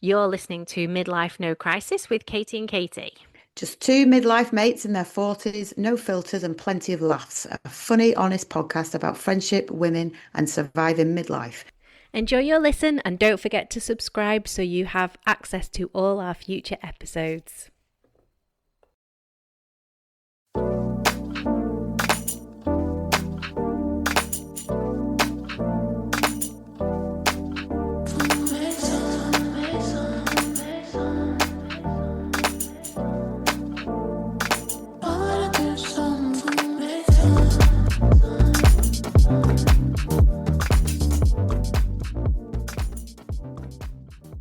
You're listening to Midlife No Crisis with Katie and Katie. Just two midlife mates in their 40s, no filters and plenty of laughs. A funny, honest podcast about friendship, women, and surviving midlife. Enjoy your listen and don't forget to subscribe so you have access to all our future episodes.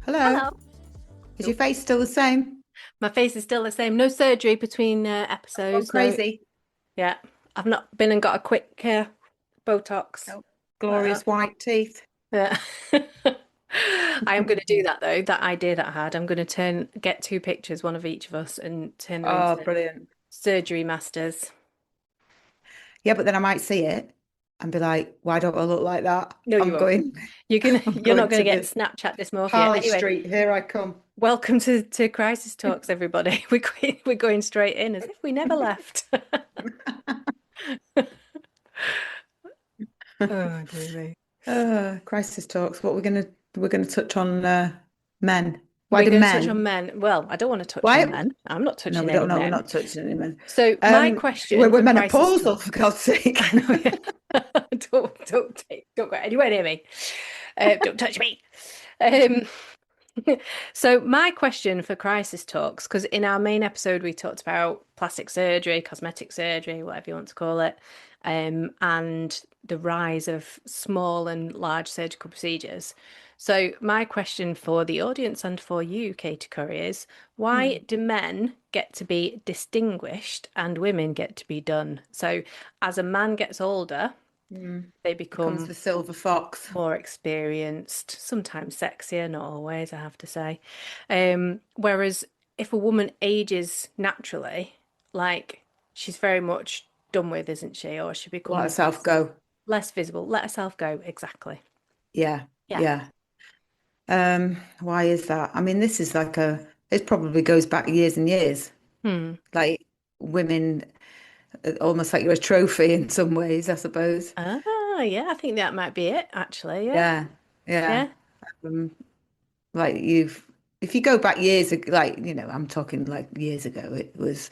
Hello. Hello. Is your face still the same? My face is still the same. No surgery between Gone episodes. No, crazy. yeah. I've not been and got a quick Botox Oh, like that. glorious white teeth. Yeah. I am going to do that though. That idea that I had, I'm going to get two pictures, one of each of us, and turn them Oh, into brilliant. surgery masters. Yeah, but then I might see it and be like, why don't I look like that? No, you I'm won't. going, I'm You're not going gonna to get the Snapchat dysmorphia. Harley Anyway, Street. Here I come. welcome to Crisis Talks, everybody. We're going straight in as if we never left. Oh, dear me. Crisis talks. We're gonna touch on men. Why We're do going to touch men? on men. Well, I don't want to touch on Why? men. I'm not No, touching we any don't know. We're men. not touching any men. So my question We're for Crisis menopausal, for Talks. God's sake. I know, yeah. Don't go anywhere near me. Don't touch me. Um, So my question for Crisis Talks, because in our main episode we talked about plastic surgery, cosmetic surgery, whatever you want to call it, and the rise of small and large surgical procedures. So my question for the audience and for you, Katie Curry, is why Hmm. do men get to be distinguished and women get to be done? So as a man gets older, Hmm. they Becomes become the silver fox. more experienced, sometimes sexier, not always, I have to say. Whereas if a woman ages naturally, like she's very much done with, isn't she? Or she Let becomes herself go. less visible, let herself go. Exactly. Yeah, Yeah. yeah. Why is that? I mean, this is like it probably goes back years and years. Hmm. Like women, almost like you're a trophy in some ways, I suppose. Ah, yeah, I think that might be it, actually. Yeah. Yeah, yeah. Yeah. Um, like if you go back years ago, like, I'm talking like years ago, it was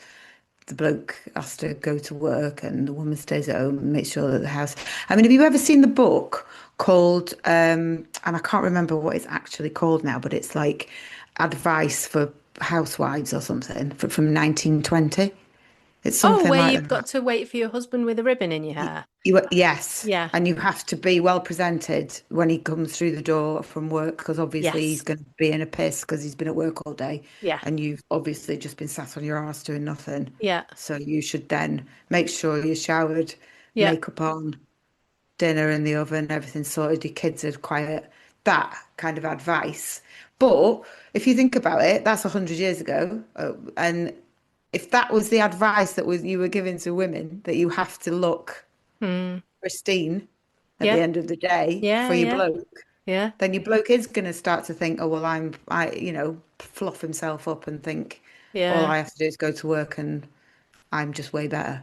the bloke has to go to work and the woman stays at home and makes sure that the house. I mean, have you ever seen the book called, and I can't remember what it's actually called now, but it's like advice for housewives or something from 1920. It's Oh, something where like you've got that. to wait for your husband with a ribbon in your hair. Yes, Yeah. and you have to be well presented when he comes through the door from work because obviously he's Yes. going to be in a piss because he's been at work all day, Yeah. and you've obviously just been sat on your arse doing nothing. Yeah. So you should then make sure you're showered, Yeah. makeup on, dinner in the oven, everything sorted, your kids are quiet. That kind of advice. But if you think about it, that's 100 years ago, and if that was the advice that was you were giving to women that you have to look Hmm. pristine at the Yeah. end of the day for Yeah. your Yeah. bloke, Yeah. then your bloke is going to start to think, oh, well, fluff himself up and think all Yeah. I have to do is go to work and I'm just way better.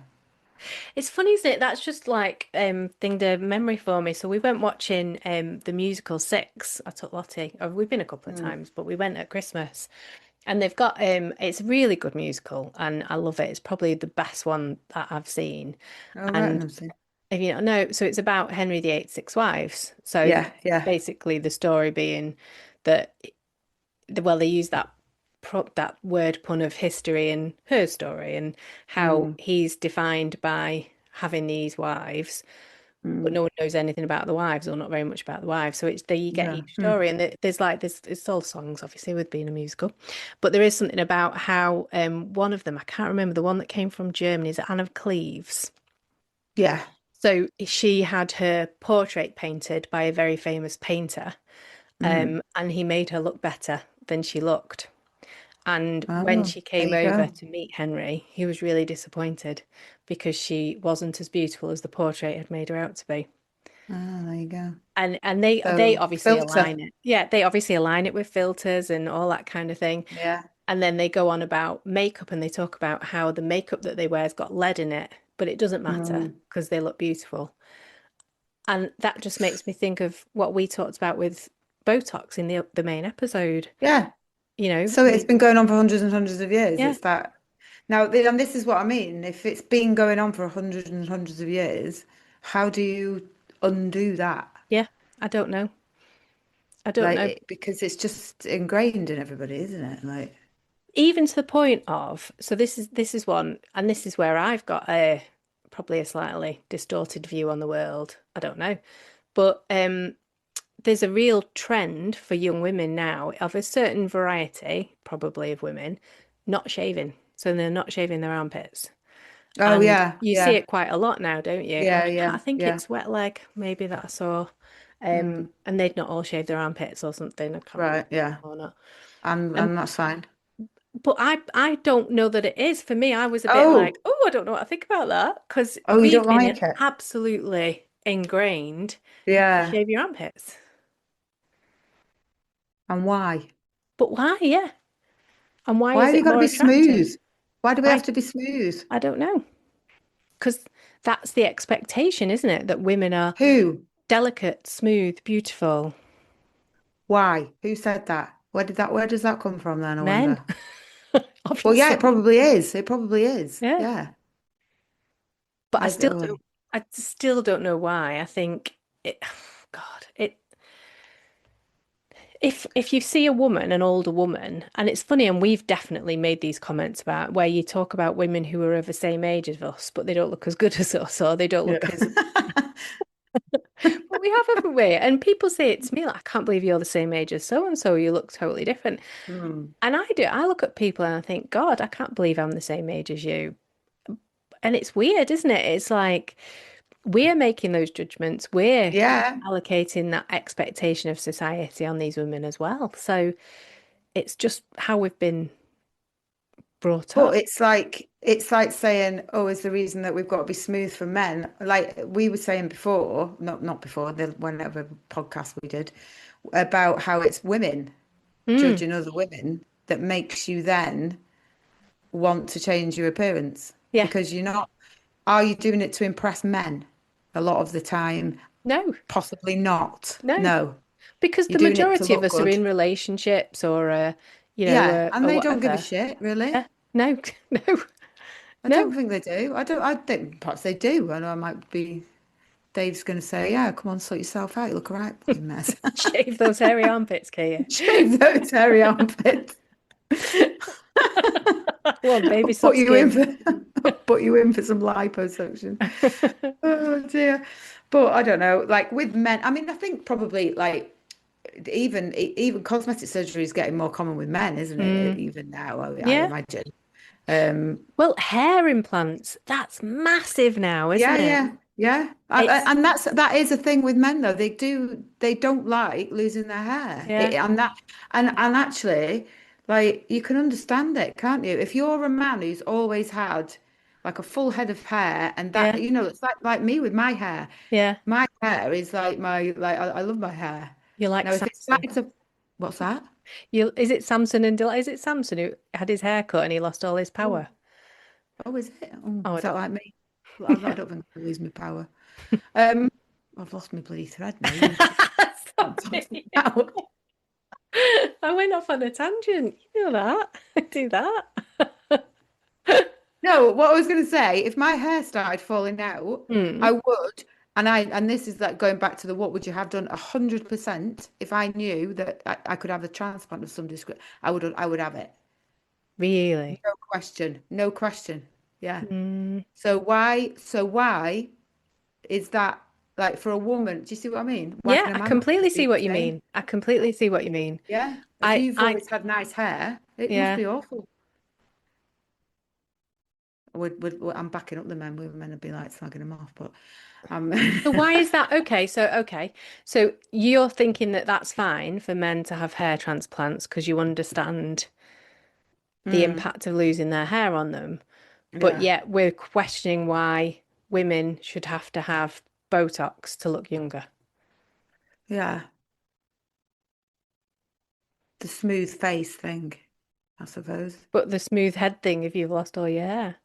It's funny, isn't it? That's just like thinged a memory for me. So we went watching the musical Six. I took Lottie. We've been a couple of Mm. times, but we went at Christmas. And they've got it's a really good musical and I love it. It's probably the best one that I've seen. Oh, right, And I'm saying. if you don't know, so it's about Henry VIII's six wives. So Yeah, yeah. basically the story being that well, they use that word pun of history in her story and how Mm, he's defined by having these wives, but mm, no one knows anything about the wives or not very much about the wives. So it's there you get yeah. each Mm. story, and there's like there's it's all songs, obviously, with being a musical, but there is something about how one of them I can't remember the one that came from Germany is Anne of Cleves. Yeah. So she had her portrait painted by a very famous painter, Mm. and he made her look better than she looked. And when Oh, she there came you over go. to meet Henry, he was really disappointed because she wasn't as beautiful as the portrait had made her out to be. Ah, there you go. And they So obviously filter. align it. Yeah, they obviously align it with filters and all that kind of thing. Yeah. And then they go on about makeup and they talk about how the makeup that they wear's got lead in it, but it doesn't matter Mm. because they look beautiful. And that just makes me think of what we talked about with Botox in the main episode. Yeah. You know, So it's we been going on for hundreds and hundreds of years. yeah, It's that now, and this is what I mean. If it's been going on for hundreds and hundreds of years, how do you undo that? yeah, I don't know. I don't Like, know. because it's just ingrained in everybody, isn't it? Like, Even to the point of, so this is one, and this is where I've got a probably a slightly distorted view on the world. I don't know. But there's a real trend for young women now of a certain variety, probably of women, not shaving. So they're not shaving their armpits. oh And yeah, you see yeah, it quite a lot now, don't you? yeah, I yeah, think yeah. it's wet leg, maybe that I saw. Mm, And they'd not all shaved their armpits or something. I can't remember right, yeah. or not. And And that's fine. but I don't know that it is. For me, I was a bit like, Oh, oh, I don't know what I think about that because oh, you we've don't been like it? absolutely ingrained to Yeah. shave your armpits. And why? But why? Yeah. And why Why is have you it got to more be attractive? smooth? Why do we have I to be smooth? I don't know. Because that's the expectation, isn't it? That women are Who? delicate, smooth, beautiful Why? Who said that? Where does that come from then, I men, wonder? Well, yeah, it obviously. probably is. It probably is. Yeah. Yeah. But I do. I still don't know why. I think it, God, it, if you see a woman, an older woman, and it's funny, and we've definitely made these comments about where you talk about women who are of the same age as us, but they don't look as good as us, or they don't Yeah. look as, but we have, haven't we? And people say it to me, like, I can't believe you're the same age as so and so, you look totally different. Hmm. And I do. I look at people and I think, God, I can't believe I'm the same age as you. And it's weird, isn't it? It's like we're making those judgments. We're Yeah. allocating that expectation of society on these women as well. So it's just how we've been brought But up. it's like saying, oh, is the reason that we've got to be smooth for men? Like we were saying before, not before, the whenever podcast we did, about how it's women Mm, judging other women that makes you then want to change your appearance yeah. because you're not, are you doing it to impress men? A lot of the time, No, possibly not. no. No, Because you're the doing it to majority of look us are good. in relationships Yeah, and or they don't give a whatever. shit, really. Yeah. No, no, I don't no. think they do. I think perhaps they do. I know I might be, Dave's going to say, yeah, come on, sort yourself out. You look all right, bloody mess. Shave those hairy armpits, Kia. Shave those hairy armpits. One baby Put soft you in skin. for, put you in for some liposuction. Oh dear. But I don't know, like with men, I mean, I think probably like even cosmetic surgery is getting more common with men, isn't it? Mm, Even now, I yeah. imagine. Um, Well, hair implants, that's massive now, isn't yeah, it? yeah, yeah. It's And that is a thing with men though. They don't like losing their hair. yeah, And actually, like you can understand it, can't you? If you're a man who's always had like a full head of hair and that, yeah, it's like me with my hair. yeah. My hair is like I love my hair. You like Now if it Samson. started to, what's that? You is it Samson and is it Samson who had his hair cut and he lost all his Oh, power? oh, is it? Oh, Oh, I is that don't like me? I know. don't think I lose my power. Um, I've lost my bloody thread now. You must start talking Sorry. now. I went off on a tangent. You know that. I do that. No, what I was going to say, if my hair started falling out, Hmm. I would, and this is like going back to the what would you have done 100% if I knew that I could have a transplant of some description, I would have it. Really? No question. No question. Yeah. Mm. So why is that like for a woman? Do you see what I mean? Why Yeah, can a I man not completely do see the what you same? mean. I completely see what you mean. Yeah. If I, you've I, always had nice hair, it must yeah. be awful. I'm backing up the men. Women would be like slagging them off, but um, So why is that? Okay. So you're thinking that that's fine for men to have hair transplants because you understand the mm, impact of losing their hair on them. But yeah. yet we're questioning why women should have to have Botox to look younger. Yeah. The smooth face thing, I suppose. But the smooth head thing, if you've lost all your hair,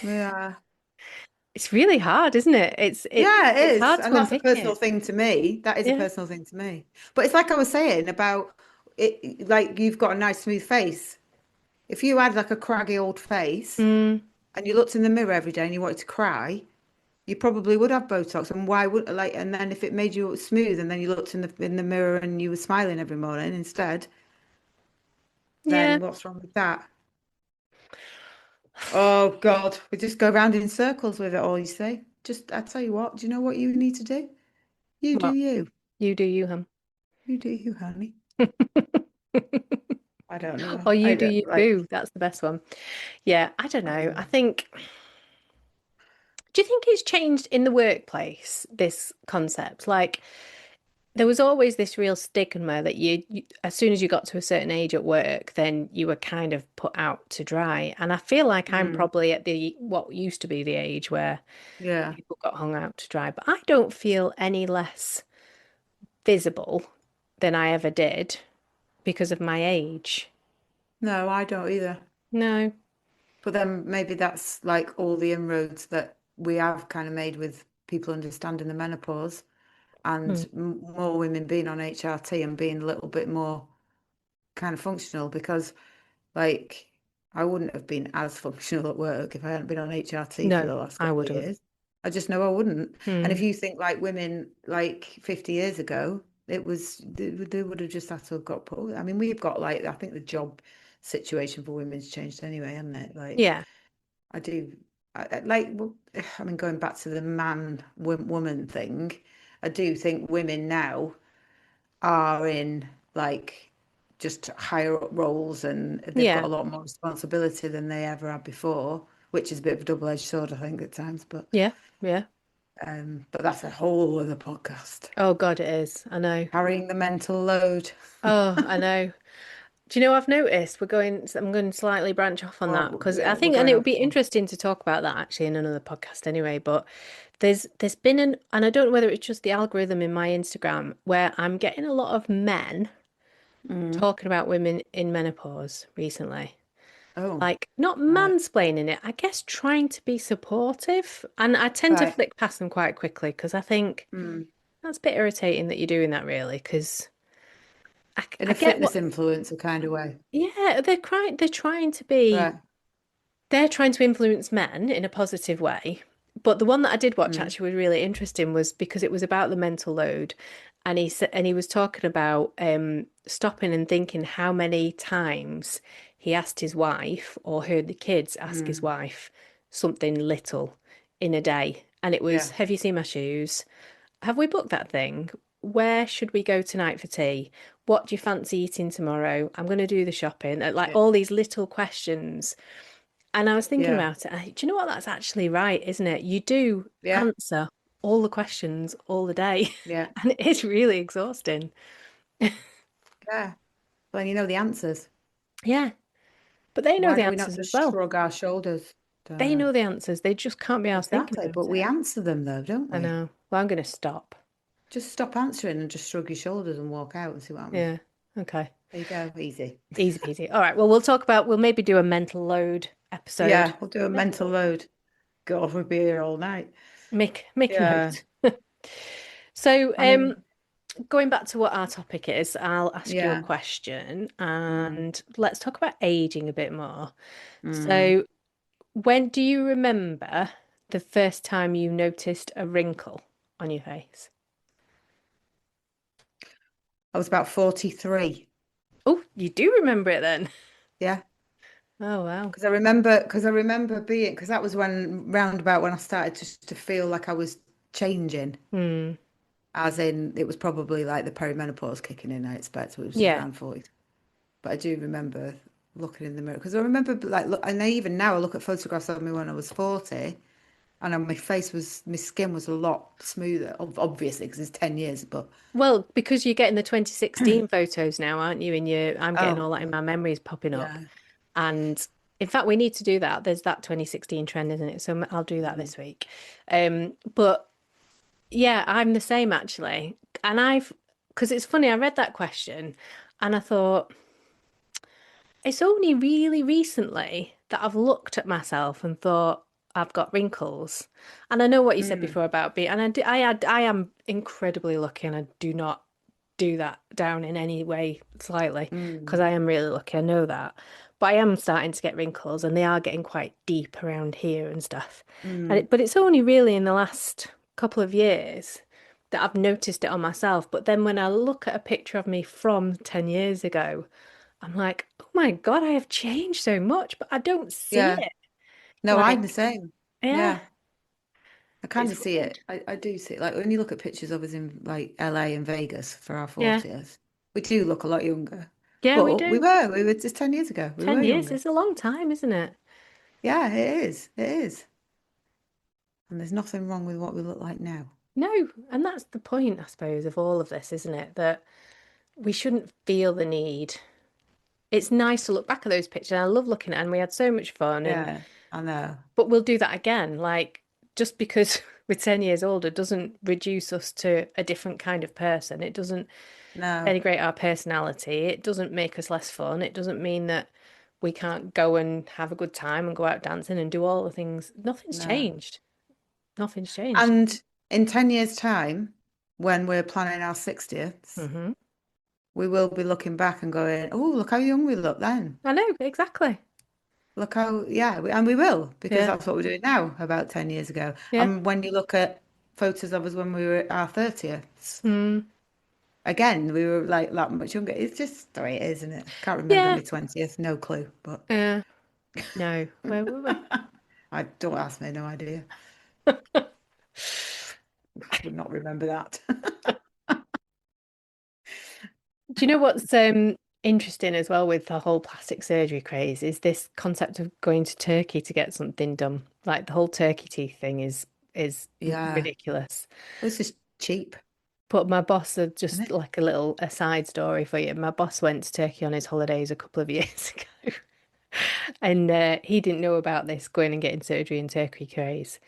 Yeah. it's really hard, isn't it? Yeah, it It's is. hard And to that's a unpick personal it. thing to me. That is a Yeah. personal thing to me. But it's like I was saying about it, like you've got a nice smooth face. If you had like a craggy old face Mm, and you looked in the mirror every day and you wanted to cry, you probably would have Botox. And why would like and then if it made you smooth and then you looked in the mirror and you were smiling every morning instead, yeah. then what's wrong with that? Oh God, we just go round in circles with it all, you see. Just I tell you what, do you know what you need to do? You do Well, you. you do you, hum. You do you, honey. I don't know. Or you I do don't you, like. boo. That's the best one. Yeah, I don't know. I Um, think, do you think it's changed in the workplace, this concept? Like, there was always this real stigma that as soon as you got to a certain age at work, then you were kind of put out to dry. And I feel like I'm mm, probably at the what used to be the age where yeah. people got hung out to dry, but I don't feel any less visible than I ever did because of my age. No, I don't either. No. But then maybe that's like all the inroads that we have kind of made with people understanding the menopause and Hmm. more women being on HRT and being a little bit more kind of functional because like I wouldn't have been as functional at work if I hadn't been on HRT for No, the last I couple of wouldn't. years. I just know I wouldn't. And if Hmm. you think like women like 50 years ago, it was they would have just had to have got put. I mean, we've got like I think the job situation for women's changed anyway, hasn't it? Like Yeah. I do, like well, I mean, going back to the man woman thing, I do think women now are in like just higher up roles and they've got Yeah. a lot more responsibility than they ever had before, which is a bit of a double-edged sword, I think, at times. Yeah. Yeah. But that's a whole other podcast. Oh God, it is. I know. Carrying the mental load. Oh, I know. Do you know I've noticed I'm going to slightly branch off on that Well, because I we're think, and going it would off be one. interesting to talk about that actually in another podcast anyway, but there's been and I don't know whether it's just the algorithm in my Instagram where I'm getting a lot of men Mm. talking about women in menopause recently. Oh, Like not right, mansplaining it, I guess trying to be supportive. And I tend to right. flick past them quite quickly because I think Mm. that's a bit irritating that you're doing that really, because In I a get fitness what, influencer kind of way. yeah, they're trying to be, Right. they're trying to influence men in a positive way. But the one that I did watch Mm. actually was really interesting was because it was about the mental load. And he said, and he was talking about stopping and thinking how many times he asked his wife or heard the kids ask his Mm. wife something little in a day. And it was, Yeah, have you seen my shoes? Have we booked that thing? Where should we go tonight for tea? What do you fancy eating tomorrow? I'm going to do the shopping. Like yeah, all these little questions. And I was thinking yeah, about it. Do you know what? That's actually right, isn't it? You do yeah, answer all the questions all the day, yeah, and it is really exhausting. yeah. Well, you know the answers. Yeah, but they know Why the do we not answers as just well. shrug our shoulders? Don't They know. know the answers. They just can't be asked thinking Exactly, about but we it. answer them though, don't I we? know. Well, I'm going to stop. Just stop answering and just shrug your shoulders and walk out and see what happens. Yeah. Okay. There you go, easy. Easy peasy. All right. Well, we'll maybe do a mental load episode. Yeah, we'll do a mental Mental. load. God, we'll be here all night. Make a Yeah, note. So, I mean, going back to what our topic is, I'll ask you a yeah. question Mm, and let's talk about aging a bit more. mm. So, when do you remember the first time you noticed a wrinkle on your face? I was about 43. Oh, you do remember it then. Yeah. Oh, wow. Because I remember being, because that was when, round about when I started to feel like I was changing. Hmm. As in, it was probably like the perimenopause kicking in, I expect, which was Yeah. around 40. But I do remember looking in the mirror because I remember, like, look, and even now I look at photographs of me when I was 40 and my face was, my skin was a lot smoother, obviously, because it's 10 years. But Well, because you're getting the 2016 photos now, aren't you? And I'm getting oh, all that in my memories popping up. yeah. And in fact, we need to do that. There's that 2016 trend, isn't it? So I'll do that Mm, this week. But Yeah, I'm the same actually. And because it's funny, I read that question and I thought, it's only really recently that I've looked at myself and thought I've got wrinkles. And I know what you said Mm, before about being, and I am incredibly lucky, and I do not do that down in any way slightly because mm, I am really lucky. I know that. But I am starting to get wrinkles, and they are getting quite deep around here and stuff. mm. But it's only really in the last couple of years that I've noticed it on myself. But then when I look at a picture of me from 10 years ago, I'm like, oh my God, I have changed so much, but I don't see Yeah. it. No, I'm the Like, same. yeah, Yeah. I kind it's of see weird. it. I do see it. Like when you look at pictures of us in like LA and Vegas for our Yeah, 40th, we do look a lot younger. yeah, we But do. we were just 10 years ago. We 10 were years younger. is a long time, isn't it? Yeah, it is. It is. And there's nothing wrong with what we look like now. No, and that's the point, I suppose, of all of this, isn't it? That we shouldn't feel the need. It's nice to look back at those pictures. And I love looking at, and we had so much fun, and Yeah, I know. but we'll do that again. Like just because we're 10 years older doesn't reduce us to a different kind of person. It doesn't No, denigrate our personality. It doesn't make us less fun. It doesn't mean that we can't go and have a good time and go out dancing and do all the things. Nothing's no. changed. Nothing's changed. And in 10 years' time, when we're planning our 60th, Hmm. we will be looking back and going, oh, look how young we look then. I know, exactly. Look how, yeah, and we will, because Yeah. that's what we're doing now, about 10 years ago. Yeah. And when you look at photos of us when we were at our 30th, Mm. again, we were like that much younger. It's just the way it is, isn't it? Can't remember Yeah. my 20th, no clue, but No. Where were we? I don't ask me, no idea. Would not remember that. Do you know what's interesting as well with the whole plastic surgery craze is this concept of going to Turkey to get something done. Like the whole turkey teeth thing is Yeah, ridiculous. this is cheap, But my boss had isn't just it? like a little aside story for you. My boss went to Turkey on his holidays a couple of years ago, and he didn't know about this going and getting surgery in Turkey craze.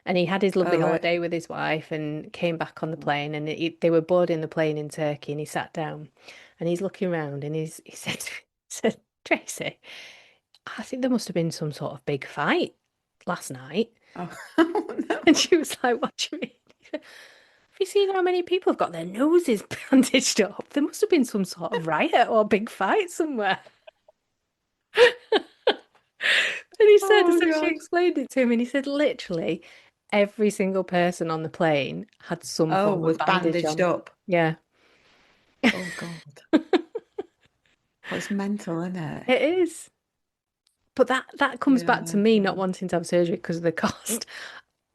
And he had his lovely Oh, right. holiday with his wife and came back on the plane, and they were boarding the plane in Turkey, and he sat down, and he's looking around, and he said, said, Tracy, I think there must have been some sort of big fight last night. Oh, And no. she was like, what do you mean? Have you seen how many people have got their noses bandaged up? There must have been some sort of riot or big fight somewhere. And he said, Oh, so she God. explained it to him, and he said, literally, every single person on the plane had some Oh, form of was bandage bandaged on. up. Yeah, Oh, God. Oh, it's mental, isn't it? it is. But that comes back to Yeah, me not God. wanting to have surgery because of the cost.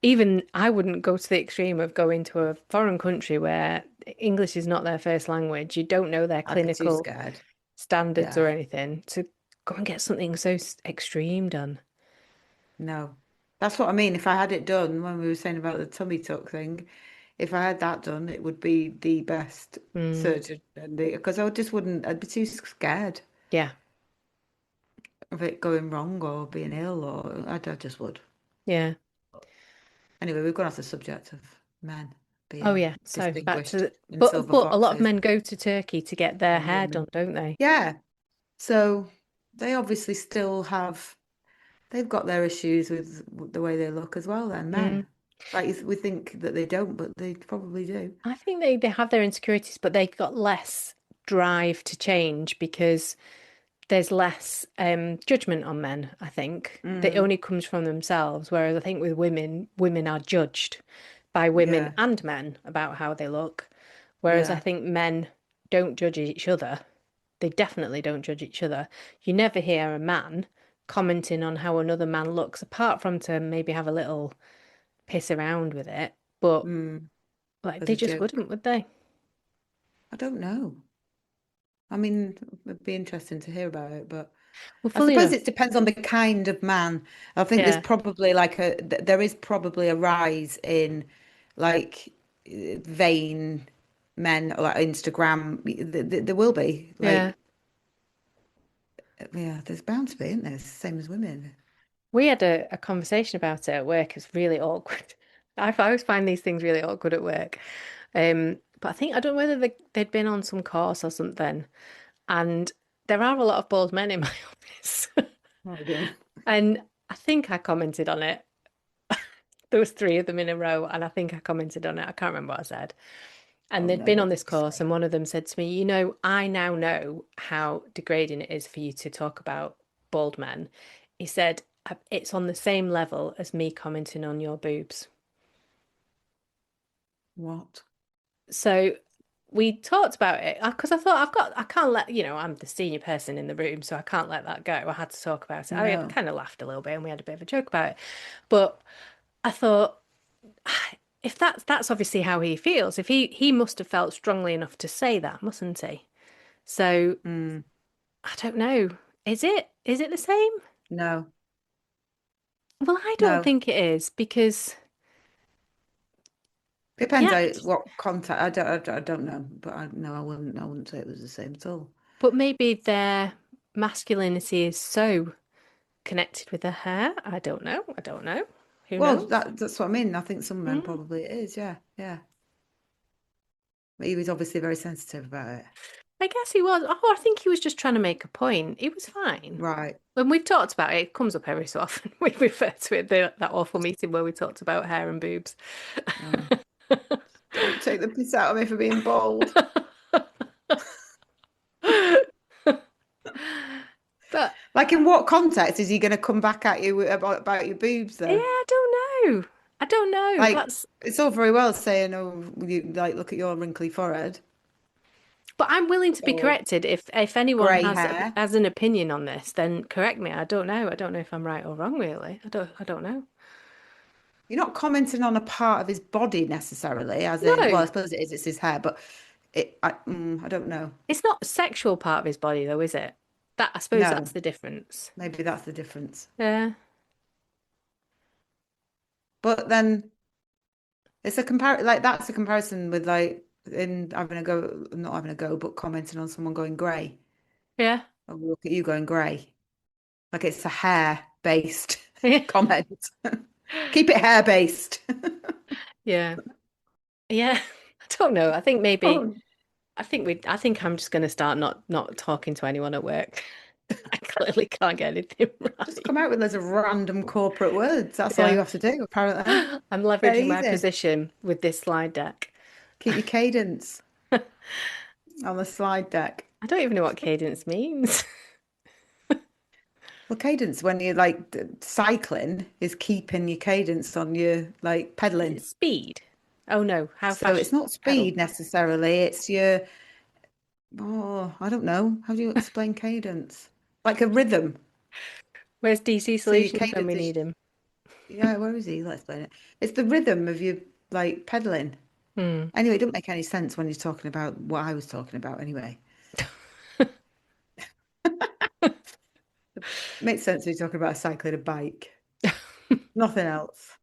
Even I wouldn't go to the extreme of going to a foreign country where English is not their first language. You don't know their I'd be too clinical scared. standards Yeah, or anything to go and get something so extreme done. no. That's what I mean. If I had it done when we were saying about the tummy tuck thing, if I had that done, it would be the best Mm, surgeon. Because I just wouldn't, I'd be too scared yeah, of it going wrong or being ill, I just would. yeah. Anyway, we've gone off the subject of men Oh being yeah. So back to distinguished in but silver a lot of foxes men go to Turkey to get their and hair done, women. don't they? Yeah. So they obviously still have, they've got their issues with the way they look as well, then Mm. men. Like we think that they don't, but they probably do. I think they have their insecurities, but they've got less drive to change because there's less judgment on men, I think. That Mm, only comes from themselves. Whereas I think with women, women are judged by women yeah, and men about how they look. Whereas I yeah. think men don't judge each other. They definitely don't judge each other. You never hear a man commenting on how another man looks, apart from to maybe have a little piss around with it. But Mm, like as they a just joke. wouldn't, would they? I don't know. I mean, it'd be interesting to hear about it, but Well, I fully suppose enough, it depends on the kind of man. I think there's yeah, probably there is probably a rise in like vain men, like Instagram. There will be yeah. like, yeah, there's bound to be, isn't there? It's the same as women. We had a conversation about it at work. It's really awkward. I always find these things really awkward at work. But I think I don't know whether they'd been on some course or something, and there are a lot of bald men in my office, Oh dear. and I think I commented on it. There was three of them in a row, and I think I commented on it. I can't remember what I said. And Oh they'd no, been on what did this you course, and say? one of them said to me, I now know how degrading it is for you to talk about bald men. He said, It's on the same level as me commenting on your boobs." What? So we talked about it because I thought I can't let, I'm the senior person in the room, so I can't let that go. I had to talk about it. I No. kind of laughed a little bit and we had a bit of a joke about it. But I thought, if that's obviously how he feels, if he must have felt strongly enough to say that, mustn't he? So Mm, I don't know. Is it the same? no. Well, I don't No. think it is because Depends yeah, on what contact. I don't know, but no, I wouldn't say it was the same at all. but maybe their masculinity is so connected with their hair. I don't know. I don't know. Who Well, knows? that's what I mean. I think some men Mm. probably it is. Yeah, yeah. But he was obviously very sensitive about it. I guess he was. Oh, I think he was just trying to make a point. He was fine. Right. When we've talked about it, it comes up every so often. We refer to it, that awful meeting where we talked about hair and boobs. Oh, don't take the piss out of me for being bold. But Like, in what context is he going to come back at you about your boobs, yeah, though? I don't know. I don't know. Like, it's all very well saying, "Oh, you like look at your wrinkly forehead But I'm willing to be or corrected if anyone grey has hair." has an opinion on this, then correct me. I don't know. I don't know if I'm right or wrong, really. I don't know. You're not commenting on a part of his body necessarily, as in, well, No, I suppose it is, it's his hair, but I don't know. it's not a sexual part of his body, though, is it? That I suppose that's No, the difference. maybe that's the difference. Yeah, But then it's a like that's a comparison with like in having a go, not having a go, but commenting on someone going grey. yeah, Oh, look at you going grey. Like it's a hair-based yeah, comment. Keep it hair-based. yeah, yeah. I don't know. I think maybe Oh, I think I'm just going to start not talking to anyone at work. I clearly can't get anything just right. come out with loads of random corporate words. That's all you Yeah, have to do, apparently. I'm Dead leveraging my easy. position with this slide deck. Keep your cadence on the slide deck. I don't even know what cadence means. Well, cadence when you're like cycling is keeping your cadence on your like Is pedaling. it speed? Oh no, how So fast it's not you pedal? speed necessarily, it's your, oh, I don't know. How do you explain cadence? Like a rhythm. Where's DC So your Solutions when cadence we is, need him? yeah, where is he? Let's explain it. It's the rhythm of your like pedaling. Hmm. Anyway, it doesn't make any sense when you're talking about what I was talking about anyway. It makes sense when you're talking about cycling a bike. Nothing else.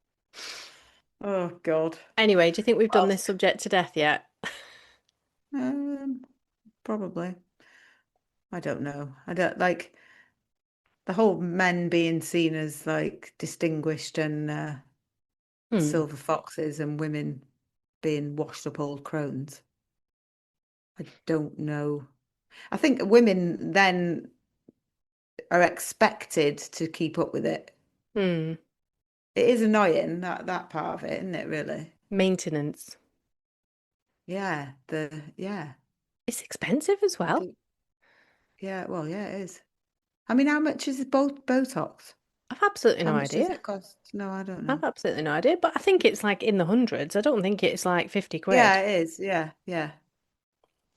Oh God. Anyway, do you think we've done Well, this subject to death yet? um, probably. I don't know. I don't like the whole men being seen as like distinguished and Hmm. silver foxes and women being washed up old crones. I don't know. I think women then are expected to keep up with it. Hmm. It is annoying that part of it, isn't it, really? Maintenance. Yeah, yeah. It's expensive as I well. do yeah, well, yeah, it is. I mean, how much is Botox? I've absolutely How no much does idea. it cost? No, I don't I've know. absolutely no idea, but I think it's like in the hundreds. I don't think it's like 50 quid. Yeah, it is. Yeah, yeah.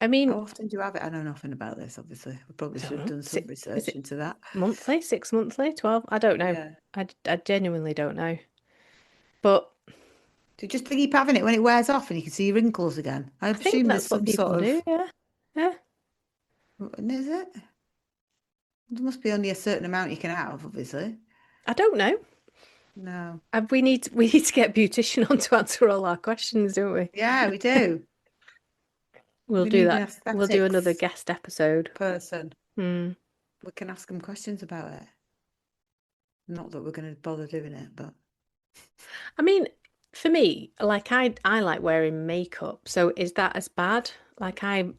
I How mean, often do you have it? I know nothing about this, obviously. We probably I don't should have know. done some Is research it into that. monthly, 6 monthly, 12? I don't know. Yeah. I genuinely don't know. But Do you just keep having it when it wears off and you can see your wrinkles again? I I think presume there's that's what some people sort do. of, Yeah. Yeah. is it? There must be only a certain amount you can have, obviously. I don't know. No. We need to get a beautician on to answer all our questions, don't we? Yeah, we do. We'll We do need an that. We'll do another aesthetics guest episode. person. Hmm. We can ask them questions about it. Not that we're going to bother doing it, but I mean, For me, like I like wearing makeup. So is that as bad? Like I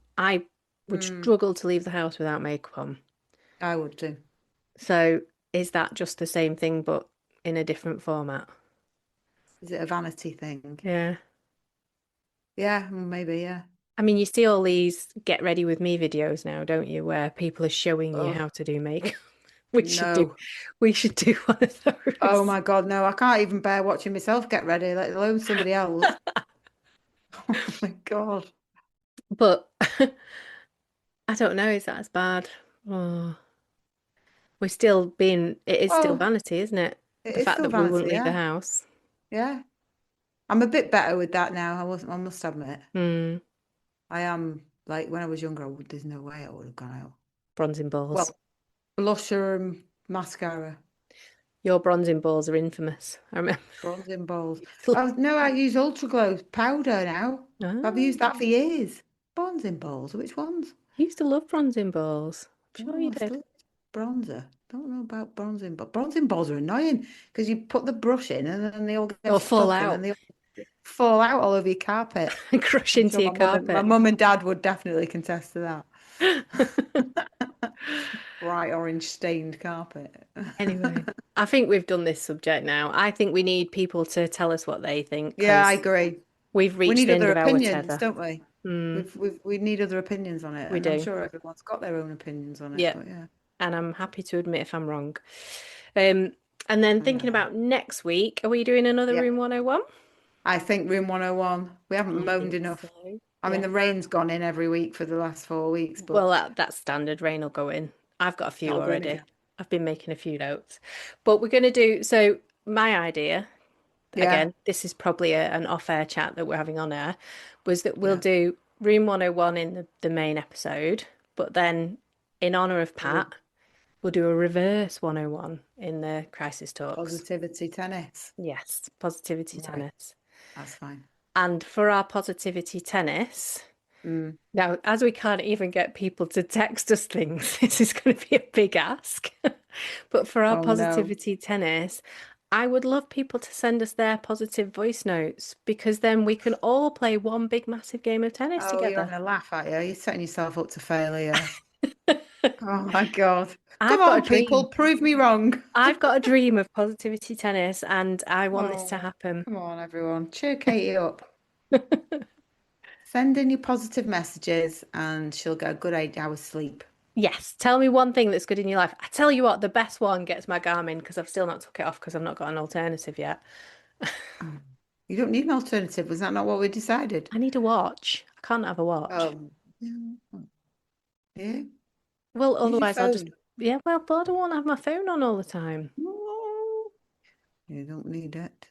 would Mm, struggle to leave the house without makeup on. I would do. So is that just the same thing but in a different format? Is it a vanity thing? Yeah. Yeah, maybe, yeah. I mean, you see all these get ready with me videos now, don't you, where people are showing you Oh, how to do makeup. We should do no. we should do one of Oh those. my God, no. I can't even bear watching myself get ready, let alone somebody else. Oh my God. But I don't know, is that as bad? Oh, we're still being it is still Well, vanity, isn't it? it The is fact still that we wouldn't vanity, leave the yeah. house. Yeah. I'm a bit better with that now, I must admit. Hmm. I am, like, when I was younger, there's no way I would have gone out. Bronzing balls. Well, blusher and mascara, Your bronzing balls are infamous. I remember. bronzing balls. I Oh, no, I use Ultra Glow powder now. I've used that Ah, for years. Bronzing balls, which ones? you used to love bronzing balls. I'm sure Oh, you I did. still bronzer. Don't know about bronzing, but bronzing balls are annoying because you put the brush in and then they all get Or fall stuck and then out they all fall out all over your carpet. and crush I'm into sure your my carpet. mum and dad would definitely contest to that. Bright orange stained carpet. Anyway, I think we've done this subject now. I think we need people to tell us what they think Yeah, I because agree. we've We reached need the end other of our opinions, tether. don't we? Hmm, We need other opinions on it, we and I'm do. sure everyone's got their own opinions on it. Yeah. But yeah, And I'm happy to admit if I'm wrong. Um, and then I thinking know. about next week, are we doing another Yeah, Room 101? I think Room 101. We haven't I moaned think so. enough. I mean, Yeah. the rain's gone in every week for the last 4 weeks, but Well, that's standard. Rain will go in. I've got a few that'll go in already. again. I've been making a few notes. But we're going to do so. My idea, Yeah, again, this is probably an off-air chat that we're having on air, was that we'll yeah. do Room 101 in the main episode, but then in honor of Pat, we'll do a reverse 101 in the crisis talks. Positivity tennis. Yes, positivity Right, tennis. that's fine. And for our positivity tennis, Mm. now, as we can't even get people to text us things, this is going to be a big ask. But for our Oh no. positivity tennis, I would love people to send us their positive voice notes because then we can all play one big massive game of tennis Oh, you're together. having a laugh at you. You're setting yourself up to failure. Oh my God. Come I've got a on, dream. people, prove me wrong. I've got a dream of positivity tennis and I want this to Oh, happen. come on, everyone. Cheer Katie up. Send in your positive messages and she'll get a good 8 hours sleep. Yes, tell me one thing that's good in your life. I tell you what, the best one gets my Garmin because I've still not took it off because I've not got an alternative yet. Oh, you don't need an alternative. Was that not what we decided? I need a watch. I can't have a watch. Yeah. Yeah. Well, Use your otherwise I'll just, phone. yeah, well, but I don't want to have my phone on all the time. No, you don't need it.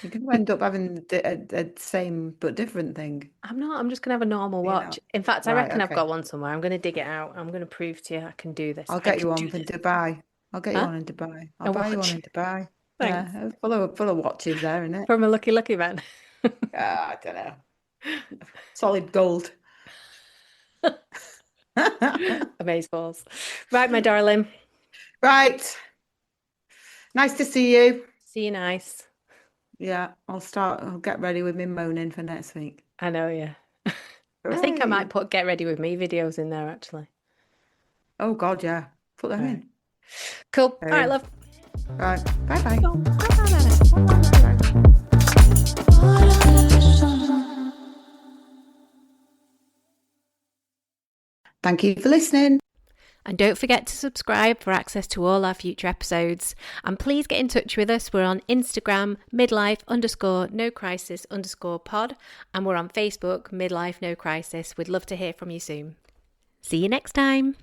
You're going to end up having the same but different thing. I'm not, I'm just going to have a normal You watch. know. In fact, I Right, reckon I've okay. got one somewhere. I'm going to dig it out. I'm going to prove to you I can do this. I'll I get can you do one in this. Dubai. I'll get you Huh? one in Dubai. I'll A buy you one watch. in Dubai. Thanks. Yeah, full of watches there, isn't it? From a lucky, lucky man. I don't know. Solid gold. Amazeballs. Right, my darling. Right. Nice to see you. See you nice. Yeah, I'll get ready with me moaning for next week. I know, yeah. I think I might Hooray. put get ready with me videos in there actually. Oh God, yeah. Put them All right. in. Cool. All right, Okay. love. Right. Bye bye. Cool. Bye bye bye. Bye bye. Thank you for listening. And don't forget to subscribe for access to all our future episodes. And please get in touch with us. We're on Instagram, midlife_no crisis_pod. And we're on Facebook, Midlife No Crisis. We'd love to hear from you soon. See you next time.